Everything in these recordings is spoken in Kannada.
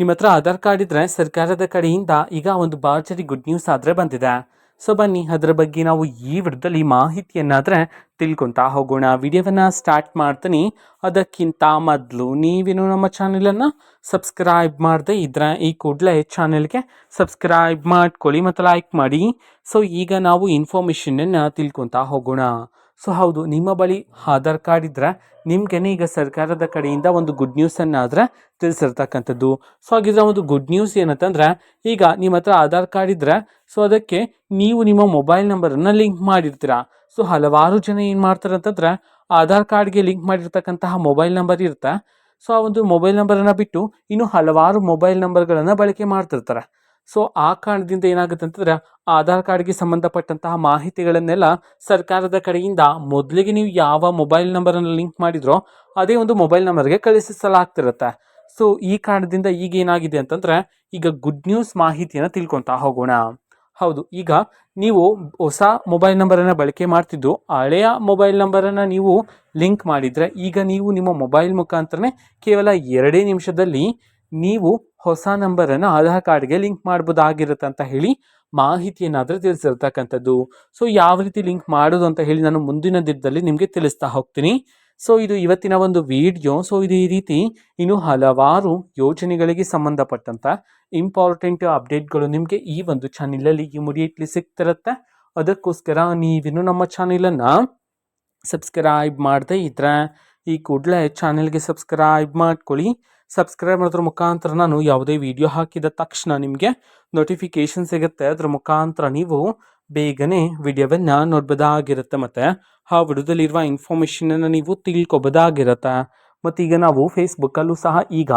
ನಿಮ್ಮ ಹತ್ರ ಆಧಾರ್ ಕಾರ್ಡ್ ಇದ್ರೆ ಸರ್ಕಾರದ ಕಡೆಯಿಂದ ಈಗ ಒಂದು ಭರ್ಜರಿ ಗುಡ್ ನ್ಯೂಸ್ ಆದರೆ ಬಂದಿದೆ. ಸೊ ಬನ್ನಿ ಅದರ ಬಗ್ಗೆ ನಾವು ಈ ವಿಡಿಯೋದಲ್ಲಿ ಮಾಹಿತಿಯನ್ನಾದರೆ ತಿಳ್ಕೊತಾ ಹೋಗೋಣ. ವಿಡಿಯೋವನ್ನು ಸ್ಟಾರ್ಟ್ ಮಾಡ್ತೀನಿ. ಅದಕ್ಕಿಂತ ಮೊದಲು ನೀವೇನು ನಮ್ಮ ಚಾನೆಲನ್ನು ಸಬ್ಸ್ಕ್ರೈಬ್ ಮಾಡದೆ ಇದ್ರೆ ಈ ಕೂಡಲೇ ಚಾನೆಲ್ಗೆ ಸಬ್ಸ್ಕ್ರೈಬ್ ಮಾಡ್ಕೊಳ್ಳಿ ಮತ್ತು ಲೈಕ್ ಮಾಡಿ. ಸೊ ಈಗ ನಾವು ಇನ್ಫಾರ್ಮೇಷನನ್ನು ತಿಳ್ಕೊತಾ ಹೋಗೋಣ. ಸೊ ಹೌದು, ನಿಮ್ಮ ಬಳಿ ಆಧಾರ್ ಕಾರ್ಡ್ ಇದ್ದರೆ ನಿಮ್ಗೇನೆ ಈಗ ಸರ್ಕಾರದ ಕಡೆಯಿಂದ ಒಂದು ಗುಡ್ ನ್ಯೂಸನ್ನಾದರೆ ತಿಳಿಸಿರ್ತಕ್ಕಂಥದ್ದು. ಸೊ ಹಾಗಿದ್ರೆ ಒಂದು ಗುಡ್ ನ್ಯೂಸ್ ಏನಂತಂದರೆ, ಈಗ ನಿಮ್ಮ ಹತ್ರ ಆಧಾರ್ ಕಾರ್ಡ್ ಇದ್ದರೆ ಸೊ ಅದಕ್ಕೆ ನೀವು ನಿಮ್ಮ ಮೊಬೈಲ್ ನಂಬರನ್ನು ಲಿಂಕ್ ಮಾಡಿರ್ತೀರ. ಸೊ ಹಲವಾರು ಜನ ಏನು ಮಾಡ್ತಾರೆ ಅಂತಂದರೆ, ಆಧಾರ್ ಕಾರ್ಡ್ಗೆ ಲಿಂಕ್ ಮಾಡಿರ್ತಕ್ಕಂತಹ ಮೊಬೈಲ್ ನಂಬರ್ ಇರುತ್ತೆ. ಸೊ ಆ ಒಂದು ಮೊಬೈಲ್ ನಂಬರನ್ನು ಬಿಟ್ಟು ಇನ್ನು ಹಲವಾರು ಮೊಬೈಲ್ ನಂಬರ್ಗಳನ್ನು ಬಳಕೆ ಮಾಡ್ತಿರ್ತಾರೆ. ಸೊ ಆ ಕಾರಣದಿಂದ ಏನಾಗುತ್ತೆ ಅಂತಂದರೆ, ಆಧಾರ್ ಕಾರ್ಡ್ಗೆ ಸಂಬಂಧಪಟ್ಟಂತಹ ಮಾಹಿತಿಗಳನ್ನೆಲ್ಲ ಸರ್ಕಾರದ ಕಡೆಯಿಂದ ಮೊದಲಿಗೆ ನೀವು ಯಾವ ಮೊಬೈಲ್ ನಂಬರನ್ನು ಲಿಂಕ್ ಮಾಡಿದ್ರೋ ಅದೇ ಒಂದು ಮೊಬೈಲ್ ನಂಬರ್ಗೆ ಕಳಿಸಲಾಗ್ತಿರುತ್ತೆ. ಸೊ ಈ ಕಾರಣದಿಂದ ಈಗ ಏನಾಗಿದೆ ಅಂತಂದರೆ, ಈಗ ಗುಡ್ ನ್ಯೂಸ್ ಮಾಹಿತಿಯನ್ನು ತಿಳ್ಕೊತಾ ಹೋಗೋಣ. ಹೌದು, ಈಗ ನೀವು ಹೊಸ ಮೊಬೈಲ್ ನಂಬರನ್ನು ಬಳಕೆ ಮಾಡ್ತಿದ್ದು ಹಳೆಯ ಮೊಬೈಲ್ ನಂಬರನ್ನು ನೀವು ಲಿಂಕ್ ಮಾಡಿದರೆ, ಈಗ ನೀವು ನಿಮ್ಮ ಮೊಬೈಲ್ ಮುಖಾಂತರನೇ ಕೇವಲ 2 ನಿಮಿಷದಲ್ಲಿ ನೀವು ಹೊಸ ನಂಬರನ್ನು ಆಧಾರ್ ಕಾರ್ಡ್ಗೆ ಲಿಂಕ್ ಮಾಡ್ಬೋದಾಗಿರುತ್ತೆ ಅಂತ ಹೇಳಿ ಮಾಹಿತಿಯನ್ನಾದರೆ ತಿಳಿಸಿರ್ತಕ್ಕಂಥದ್ದು. ಸೊ ಯಾವ ರೀತಿ ಲಿಂಕ್ ಮಾಡೋದು ಅಂತ ಹೇಳಿ ನಾನು ಮುಂದಿನ ದಿನದಲ್ಲಿ ನಿಮಗೆ ತಿಳಿಸ್ತಾ ಹೋಗ್ತೀನಿ. ಸೊ ಇದು ಇವತ್ತಿನ ಒಂದು ವಿಡಿಯೋ. ಸೊ ಇದು ಈ ರೀತಿ ಇನ್ನು ಹಲವಾರು ಯೋಜನೆಗಳಿಗೆ ಸಂಬಂಧಪಟ್ಟಂಥ ಇಂಪಾರ್ಟೆಂಟ್ ಅಪ್ಡೇಟ್ಗಳು ನಿಮಗೆ ಈ ಒಂದು ಚಾನಲಲ್ಲಿ ಇಮಿಡಿಯೇಟ್ಲಿ ಸಿಗ್ತಿರುತ್ತೆ. ಅದಕ್ಕೋಸ್ಕರ ನೀವಿನ್ನು ನಮ್ಮ ಚಾನಲನ್ನು ಸಬ್ಸ್ಕ್ರೈಬ್ ಮಾಡದೇ ಇದ್ದರೆ ಈ ಕೂಡಲೇ ಚಾನಲ್ಗೆ ಸಬ್ಸ್ಕ್ರೈಬ್ ಮಾಡ್ಕೊಳ್ಳಿ. ಸಬ್ಸ್ಕ್ರೈಬ್ ಮಾಡೋದ್ರ ಮುಖಾಂತರ ನಾನು ಯಾವುದೇ ವಿಡಿಯೋ ಹಾಕಿದ ತಕ್ಷಣ ನಿಮಗೆ ನೋಟಿಫಿಕೇಷನ್ ಸಿಗುತ್ತೆ. ಅದರ ಮುಖಾಂತರ ನೀವು ಬೇಗನೆ ವಿಡಿಯೋವನ್ನು ನೋಡ್ಬೋದಾಗಿರುತ್ತೆ ಮತ್ತು ಆ ವಿಡಿಯೋದಲ್ಲಿರುವ ಇನ್ಫಾರ್ಮೇಷನನ್ನು ನೀವು ತಿಳ್ಕೊಬೋದಾಗಿರುತ್ತೆ. ಮತ್ತು ಈಗ ನಾವು ಫೇಸ್ಬುಕ್ಕಲ್ಲೂ ಸಹ ಈಗ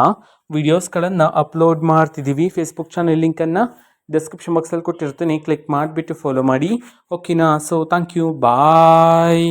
ವಿಡಿಯೋಸ್ಗಳನ್ನು ಅಪ್ಲೋಡ್ ಮಾಡ್ತಿದ್ದೀವಿ. ಫೇಸ್ಬುಕ್ ಚಾನಲ್ ಲಿಂಕನ್ನು ಡಿಸ್ಕ್ರಿಪ್ಷನ್ ಬಾಕ್ಸಲ್ಲಿ ಕೊಟ್ಟಿರ್ತೀನಿ, ಕ್ಲಿಕ್ ಮಾಡಿಬಿಟ್ಟು ಫಾಲೋ ಮಾಡಿ. ಓಕೆನಾ? So thank you, bye.